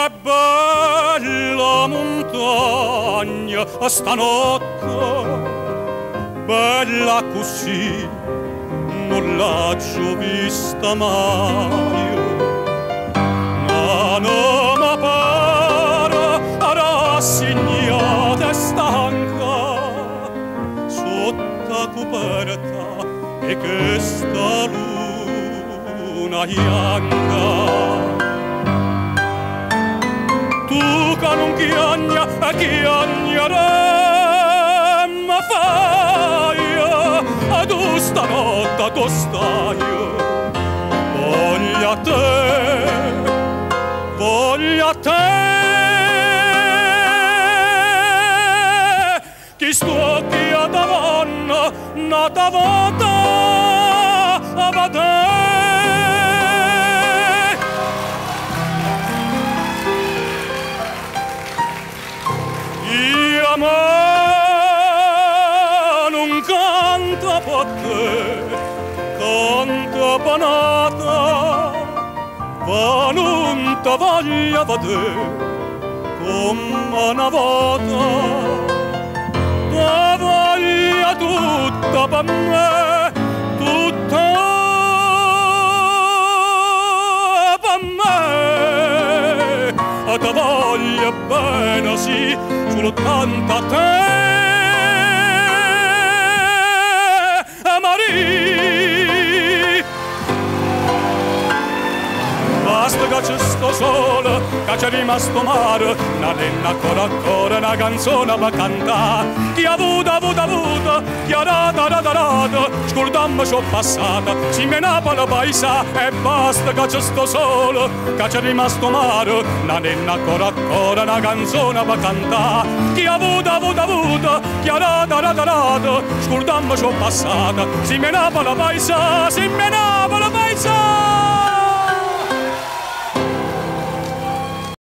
Che bella montagna stanotte, bella così, non l'ho vista mai. Ma non mi pare rassegnata e stanca, sotto coperta e questa luna bianca. Tu che non chiagna e chiagneremo fai, e tu stanotte tu stai. Voglio a te, chi sto qui a davanti, nata volta a vedere. Ma non canta per te, canta panata, ma non ti voglio vedere come una volta. Ti voglio tutta per me, tutta per me. Ti voglio bene, sì, soltanto a te, Maria. Basta che c'è sto sole, che c'è rimasto mare, non è ancora una canzone per cantare. Chi ha avuto, chi ha rata, scordammo ciò passato, si menava la paesa e basta che c'è sto sole, che c'è rimasto mare, non è ancora una canzone per cantare. Chi ha avuto, chi ha rata, scordammo ciò passato, si menava la paesa, si menava la paesa.